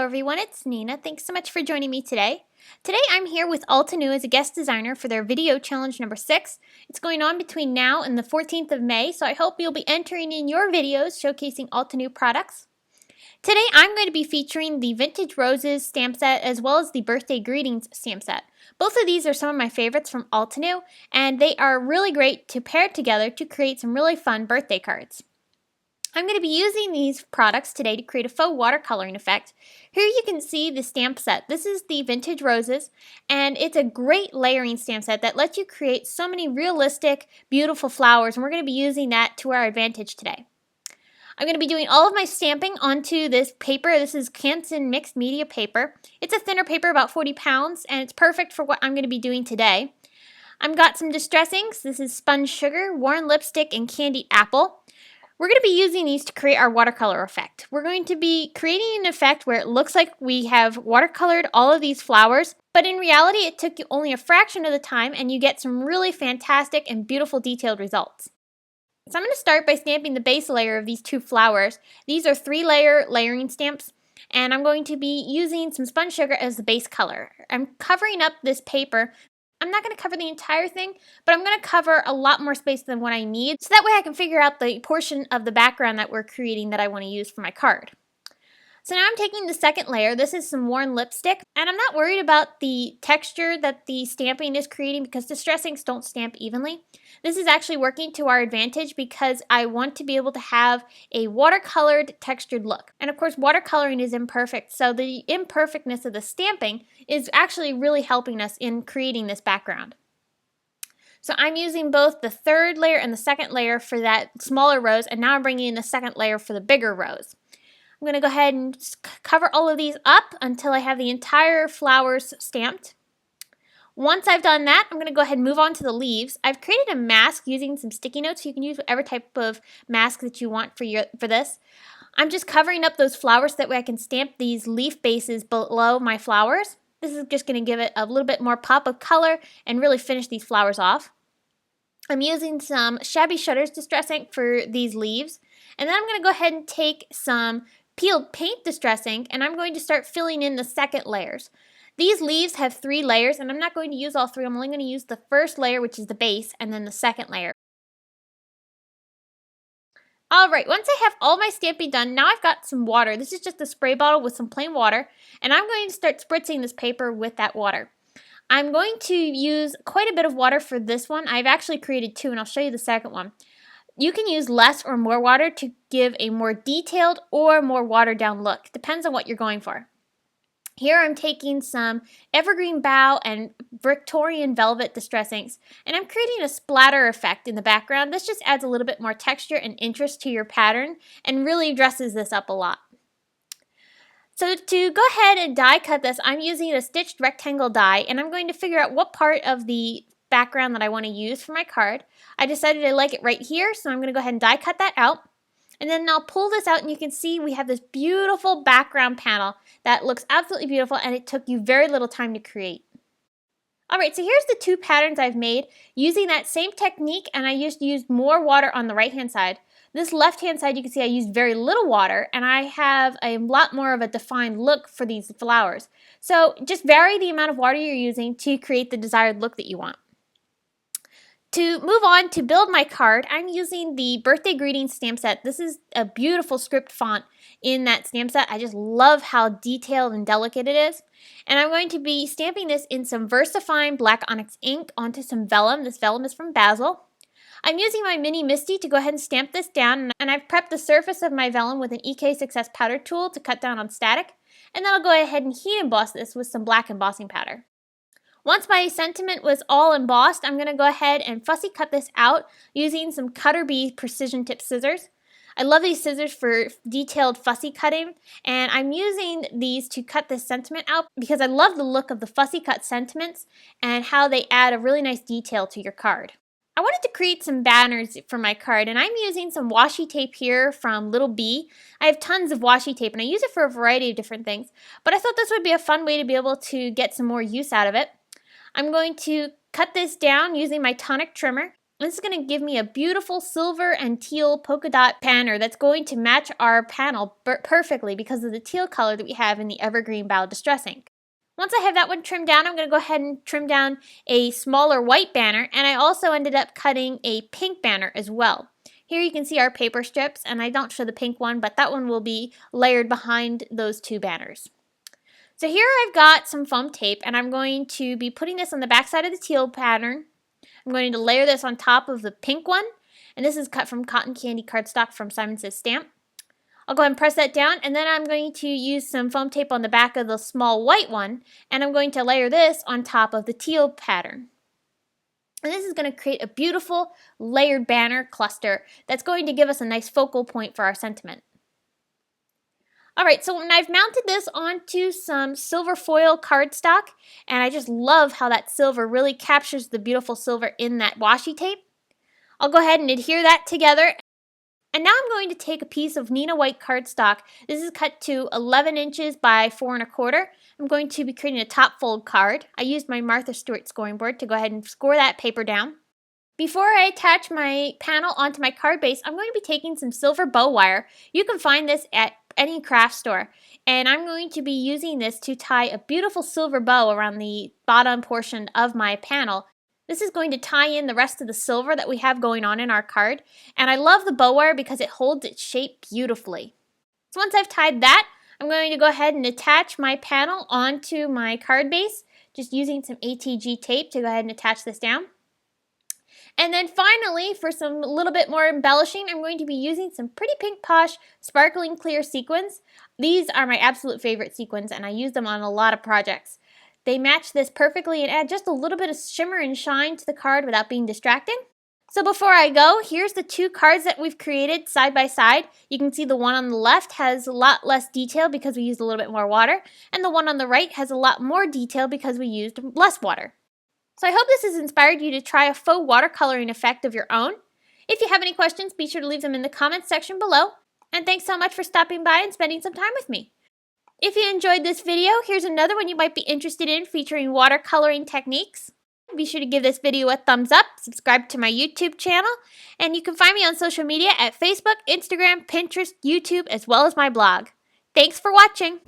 Hello everyone, it's Nina. Thanks so much for joining me today. Today I'm here with Altenew as a guest designer for their video challenge number 6. It's going on between now and the 14th of May, so I hope you'll be entering in your videos showcasing Altenew products. Today I'm going to be featuring the Vintage Roses stamp set as well as the Birthday Greetings stamp set. Both of these are some of my favorites from Altenew, and they are really great to pair together to create some really fun birthday cards. I'm going to be using these products today to create a faux watercoloring effect. Here you can see the stamp set. This is the Vintage Roses, and it's a great layering stamp set that lets you create so many realistic, beautiful flowers, and we're going to be using that to our advantage today. I'm going to be doing all of my stamping onto this paper. This is Canson mixed media paper. It's a thinner paper, about 40 pounds, and it's perfect for what I'm going to be doing today. I've got some distress inks. This is Sponge Sugar, Worn Lipstick, and Candied Apple. We're going to be using these to create our watercolor effect. We're going to be creating an effect where it looks like we have watercolored all of these flowers, but in reality it took you only a fraction of the time and you get some really fantastic and beautiful detailed results. So I'm going to start by stamping the base layer of these two flowers. These are 3-layer layering stamps, and I'm going to be using some Sponge Sugar as the base color. I'm covering up this paper. I'm not going to cover the entire thing, but I'm going to cover a lot more space than what I need, so that way I can figure out the portion of the background that we're creating that I want to use for my card. So now I'm taking the second layer. This is some Worn Lipstick, and I'm not worried about the texture that the stamping is creating because distress inks don't stamp evenly. This is actually working to our advantage because I want to be able to have a watercolored textured look. And of course watercoloring is imperfect, so the imperfectness of the stamping is actually really helping us in creating this background. So I'm using both the third layer and the second layer for that smaller rose, and now I'm bringing in the second layer for the bigger rose. I'm going to go ahead and cover all of these up until I have the entire flowers stamped. Once I've done that, I'm going to go ahead and move on to the leaves. I've created a mask using some sticky notes. You can use whatever type of mask that you want for this. I'm just covering up those flowers so that way I can stamp these leaf bases below my flowers. This is just going to give it a little bit more pop of color and really finish these flowers off. I'm using some Shabby Shutters Distress Ink for these leaves. And then I'm going to go ahead and take some peeled paint distress ink, and I'm going to start filling in the second layers. These leaves have 3 layers, and I'm not going to use all 3. I'm only going to use the first layer, which is the base, and then the second layer. Alright, once I have all my stamping done, now I've got some water. This is just a spray bottle with some plain water, and I'm going to start spritzing this paper with that water. I'm going to use quite a bit of water for this one. I've actually created 2, and I'll show you the second one. You can use less or more water to give a more detailed or more watered down look. Depends on what you're going for. Here I'm taking some Evergreen Bough and Victorian Velvet distress inks, and I'm creating a splatter effect in the background. This just adds a little bit more texture and interest to your pattern and really dresses this up a lot. So to go ahead and die cut this, I'm using a stitched rectangle die, and I'm going to figure out what part of the background that I want to use for my card. I decided I like it right here, so I'm going to go ahead and die cut that out. And then I'll pull this out, and you can see we have this beautiful background panel that looks absolutely beautiful, and it took you very little time to create. Alright, so here's the 2 patterns I've made using that same technique, and I just used more water on the right hand side. This left hand side, you can see I used very little water, and I have a lot more of a defined look for these flowers. So just vary the amount of water you're using to create the desired look that you want. To move on to build my card, I'm using the Birthday Greetings stamp set. This is a beautiful script font in that stamp set. I just love how detailed and delicate it is. And I'm going to be stamping this in some VersaFine Black Onyx ink onto some vellum. This vellum is from Basil. I'm using my Mini Misty to go ahead and stamp this down, and I've prepped the surface of my vellum with an EK Success powder tool to cut down on static. And then I'll go ahead and heat emboss this with some black embossing powder. Once my sentiment was all embossed, I'm going to go ahead and fussy cut this out using some Cutter Bee precision tip scissors. I love these scissors for detailed fussy cutting, and I'm using these to cut this sentiment out because I love the look of the fussy cut sentiments and how they add a really nice detail to your card. I wanted to create some banners for my card, and I'm using some washi tape here from Little Bee. I have tons of washi tape, and I use it for a variety of different things, but I thought this would be a fun way to be able to get some more use out of it. I'm going to cut this down using my tonic trimmer, This is going to give me a beautiful silver and teal polka dot banner that's going to match our panel perfectly because of the teal color that we have in the evergreen bow distress ink. Once I have that one trimmed down, I'm going to go ahead and trim down a smaller white banner, and I also ended up cutting a pink banner as well. Here you can see our paper strips, and I don't show the pink one, but that one will be layered behind those two banners. So here I've got some foam tape, and I'm going to be putting this on the back side of the teal pattern. I'm going to layer this on top of the pink one, and this is cut from cotton candy cardstock from Simon Says Stamp. I'll go ahead and press that down, and then I'm going to use some foam tape on the back of the small white one, and I'm going to layer this on top of the teal pattern. And this is going to create a beautiful layered banner cluster that's going to give us a nice focal point for our sentiment. Alright, so when I've mounted this onto some silver foil cardstock, and I just love how that silver really captures the beautiful silver in that washi tape, I'll go ahead and adhere that together. And now I'm going to take a piece of Neenah white cardstock. This is cut to 11 inches by 4 1/4. I'm going to be creating a top fold card. I used my Martha Stewart scoring board to go ahead and score that paper down. Before I attach my panel onto my card base, I'm going to be taking some silver bow wire. You can find this at any craft store. And I'm going to be using this to tie a beautiful silver bow around the bottom portion of my panel. This is going to tie in the rest of the silver that we have going on in our card. And I love the bow wire because it holds its shape beautifully. So once I've tied that, I'm going to go ahead and attach my panel onto my card base, just using some ATG tape to go ahead and attach this down. And then finally, for some little bit more embellishing, I'm going to be using some Pretty Pink Posh sparkling clear sequins. These are my absolute favorite sequins, and I use them on a lot of projects. They match this perfectly and add just a little bit of shimmer and shine to the card without being distracting. So before I go, here's the two cards that we've created side by side. You can see the one on the left has a lot less detail because we used a little bit more water, and the one on the right has a lot more detail because we used less water. So I hope this has inspired you to try a faux watercoloring effect of your own. If you have any questions, be sure to leave them in the comments section below. And thanks so much for stopping by and spending some time with me. If you enjoyed this video, here's another one you might be interested in featuring watercoloring techniques. Be sure to give this video a thumbs up, subscribe to my YouTube channel, and you can find me on social media at Facebook, Instagram, Pinterest, YouTube, as well as my blog. Thanks for watching!